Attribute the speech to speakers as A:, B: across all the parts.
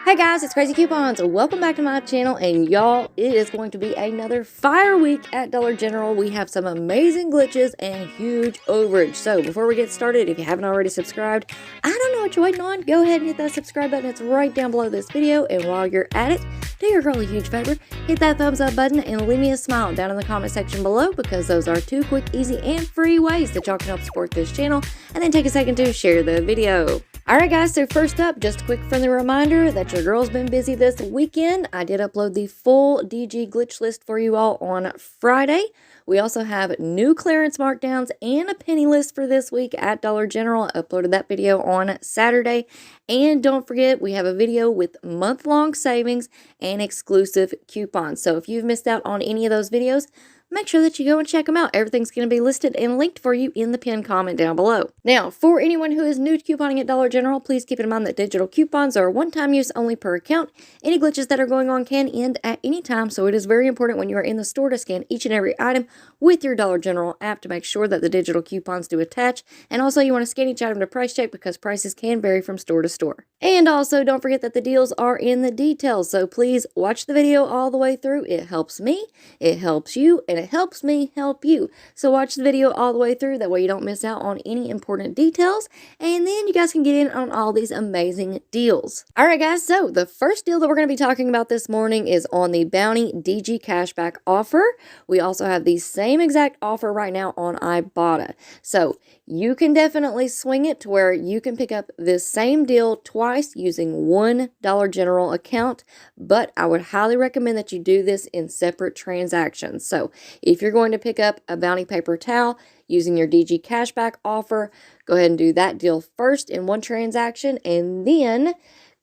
A: Hey guys, it's Crazy Coupons. Welcome back to my channel, and y'all, it is going to be another fire week at Dollar General. We have some amazing glitches and huge overage. So before we get started, if you haven't already subscribed, I don't know what you're waiting on. Go ahead and hit that subscribe button. It's right down below this video. And while you're at it, do your girl a huge favor. Hit that thumbs up button and leave me a smile down in the comment section below, because those are two quick, easy, and free ways that y'all can help support this channel. And then take a second to share the video. Alright guys, so first up, just a quick friendly reminder that your girl's been busy this weekend. I did upload the full DG glitch list for you all on Friday. We also have new clearance markdowns and a penny list for this week at Dollar General. I uploaded that video on Saturday. And don't forget, we have a video with month-long savings and exclusive coupons. So if you've missed out on any of those videos, make sure that you go and check them out. Everything's going to be listed and linked for you in the pinned comment down below. Now, for anyone who is new to couponing at Dollar General, please keep in mind that digital coupons are one-time use only per account. Any glitches that are going on can end at any time, so it is very important when you are in the store to scan each and every item with your Dollar General app to make sure that the digital coupons do attach. And also, you want to scan each item to price check, because prices can vary from store to store. And also, don't forget that the deals are in the details, so please watch the video all the way through. It helps me, it helps you, and it helps me help you. So watch the video all the way through, that way you don't miss out on any important details, and then you guys can get in on all these amazing deals. Alright guys, so the first deal that we're going to be talking about this morning is on the Bounty DG cashback offer. We also have the same exact offer right now on Ibotta. So you can definitely swing it to where you can pick up this same deal twice using one Dollar General account, but I would highly recommend that you do this in separate transactions. So if you're going to pick up a Bounty paper towel using your DG cashback offer, go ahead and do that deal first in one transaction, and then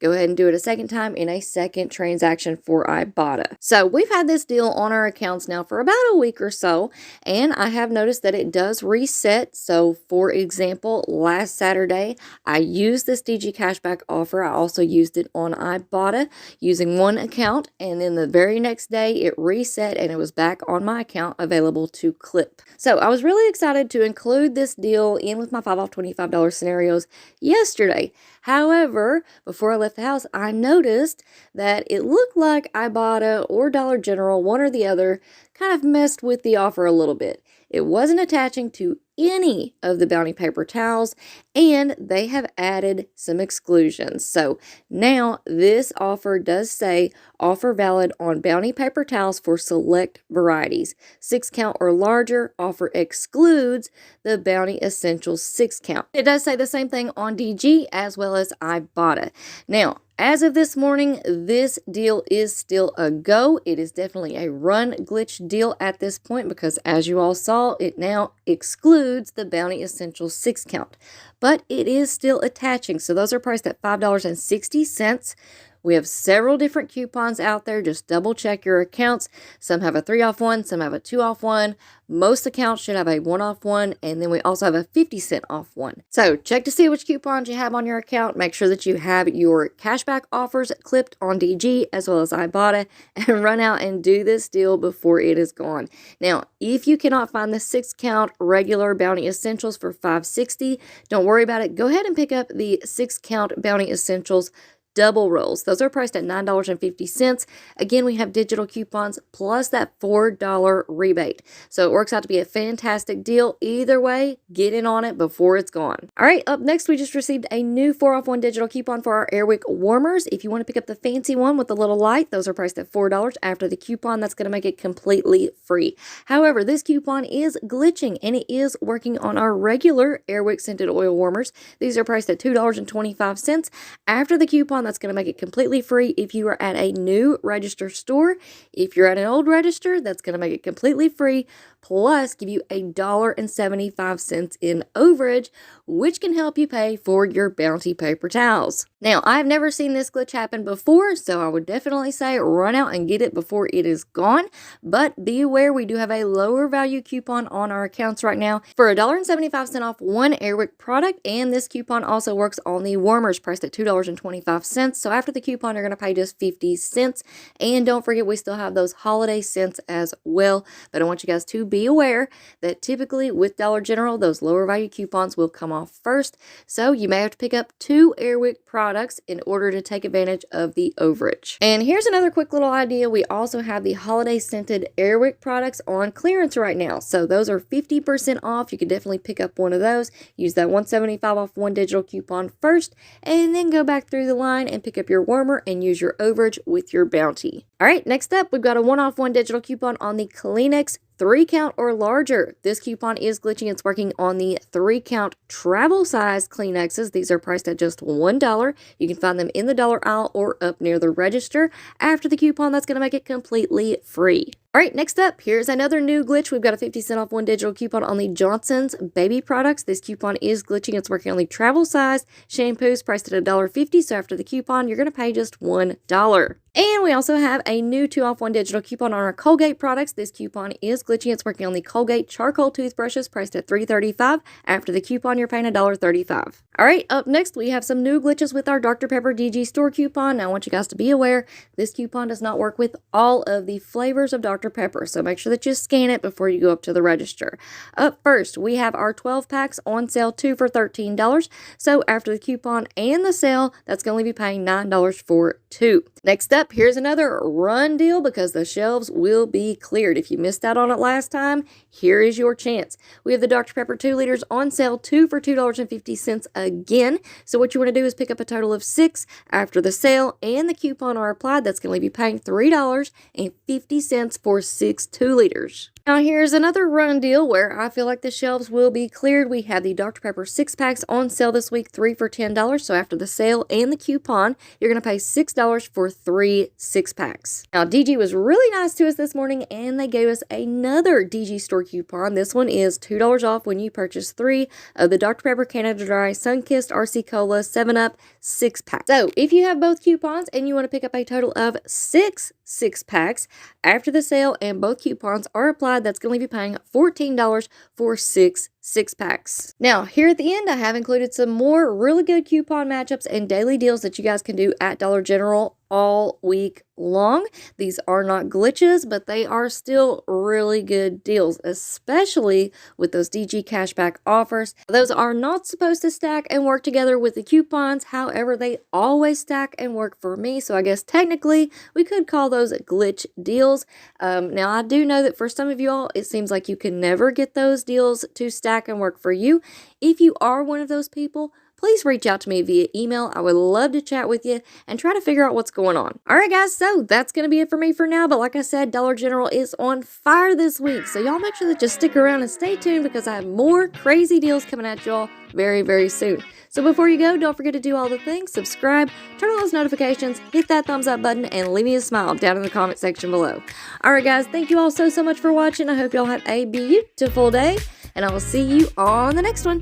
A: go ahead and do it a second time in a second transaction for Ibotta. So we've had this deal on our accounts now for about a week or so, and I have noticed that it does reset. So for example, last Saturday, I used this DG cashback offer. I also used it on Ibotta using one account, and then the very next day it reset and it was back on my account available to clip. So I was really excited to include this deal in with my 5 off $25 scenarios yesterday. However, before I left the house, I noticed that it looked like Ibotta or Dollar General, one or the other, kind of messed with the offer a little bit. It wasn't attaching to any of the Bounty paper towels, and they have added some exclusions. So now this offer does say offer valid on Bounty paper towels for select varieties. 6 count or larger. Offer excludes the Bounty Essentials 6 count. It does say the same thing on DG as well as Ibotta. Now, as of this morning, this deal is still a go. It is definitely a run glitch deal at this point, because as you all saw, it now excludes the Bounty Essentials 6 count. But it is still attaching, so those are priced at $5.60. We have several different coupons out there. Just double check your accounts. Some have a 3 off one, some have a 2 off one. Most accounts should have a 1 off one, and then we also have a 50-cent off one. So check to see which coupons you have on your account. Make sure that you have your cashback offers clipped on DG as well as Ibotta, and run out and do this deal before it is gone. Now, if you cannot find the 6 count regular Bounty Essentials for $5.60, don't worry about it. Go ahead and pick up the 6 count Bounty Essentials double rolls. Those are priced at $9.50. Again, we have digital coupons plus that $4 rebate. So it works out to be a fantastic deal. Either way, get in on it before it's gone. All right, up next, we just received a new 4 off 1 digital coupon for our Wick warmers. If you want to pick up the fancy one with the little light, those are priced at $4. After the coupon, that's going to make it completely free. However, this coupon is glitching, and it is working on our regular Wick scented oil warmers. These are priced at $2.25. After the coupon, that's going to make it completely free if you are at a new register store. If you're at an old register, that's going to make it completely free, plus give you $1.75 in overage, which can help you pay for your Bounty paper towels. Now, I've never seen this glitch happen before, so I would definitely say run out and get it before it is gone. But be aware, we do have a lower value coupon on our accounts right now for $1.75 off one Wick product, and this coupon also works on the warmers priced at $2.25. So after the coupon, you're going to pay just 50 cents. And don't forget, we still have those holiday cents as well. But I want you guys to be aware that typically with Dollar General, those lower value coupons will come off first. So you may have to pick up 2 Wick products products in order to take advantage of the overage. And here's another quick little idea. We also have the holiday scented Airwick products on clearance right now. So those are 50% off. You can definitely pick up one of those. Use that $175 off one digital coupon first, and then go back through the line and pick up your warmer and use your overage with your bounty. All right, next up, we've got a 1 off 1 digital coupon on the Kleenex 3 count or larger. This coupon is glitching. It's working on the 3 count travel size Kleenexes. These are priced at just $1. You can find them in the dollar aisle or up near the register. After the coupon, that's going to make it completely free. All right, next up, here's another new glitch. We've got a 50-cent off 1 digital coupon on the Johnson's baby products. This coupon is glitching. It's working on the travel size shampoos priced at $1.50. So after the coupon, you're going to pay just $1. And we also have a new 2 off 1 digital coupon on our Colgate products. This coupon is glitching. It's working on the Colgate charcoal toothbrushes priced at $3.35. After the coupon, you're paying $1.35. All right, up next, we have some new glitches with our Dr. Pepper DG store coupon. Now, I want you guys to be aware, this coupon does not work with all of the flavors of Dr. Pepper, so make sure that you scan it before you go up to the register. Up first, we have our 12 packs on sale, 2 for $13. So after the coupon and the sale, that's going to be paying $9 for 2. Next up, here's another run deal because the shelves will be cleared. If you missed out on it last time, here is your chance. We have the Dr. Pepper 2 liters on sale, 2 for $2.50 again. So what you want to do is pick up a total of 6 after the sale and the coupon are applied. That's going to leave you paying $3.50 for 6 2 liters. Now here's another run deal where I feel like the shelves will be cleared. We have the Dr. Pepper 6 packs on sale this week, 3 for $10. So after the sale and the coupon, you're going to pay $6 for 3 6 packs. Now DG was really nice to us this morning and they gave us another DG store coupon. This one is $2 off when you purchase 3 of the Dr. Pepper Canada Dry Sunkissed RC Cola 7-Up 6 packs. So if you have both coupons and you want to pick up a total of 6 6-packs after the sale and both coupons are applied, that's going to leave you paying $14 for 6 6-packs. Now, here at the end, I have included some more really good coupon matchups and daily deals that you guys can do at Dollar General all week long. These are not glitches, but they are still really good deals, especially with those DG cashback offers. Those are not supposed to stack and work together with the coupons. However, they always stack and work for me. So I guess technically we could call those glitch deals. Now, I do know that for some of y'all, it seems like you can never get those deals to stack and work for you. If you are one of those people, please reach out to me via email. I would love to chat with you and try to figure out what's going on. All right, guys, so that's going to be it for me for now. But like I said, Dollar General is on fire this week. So y'all make sure that you stick around and stay tuned because I have more crazy deals coming at y'all very, very soon. So before you go, don't forget to do all the things. Subscribe, turn on those notifications, hit that thumbs up button, and leave me a smile down in the comment section below. All right, guys, thank you all so much for watching. I hope y'all have a beautiful day, and I will see you on the next one.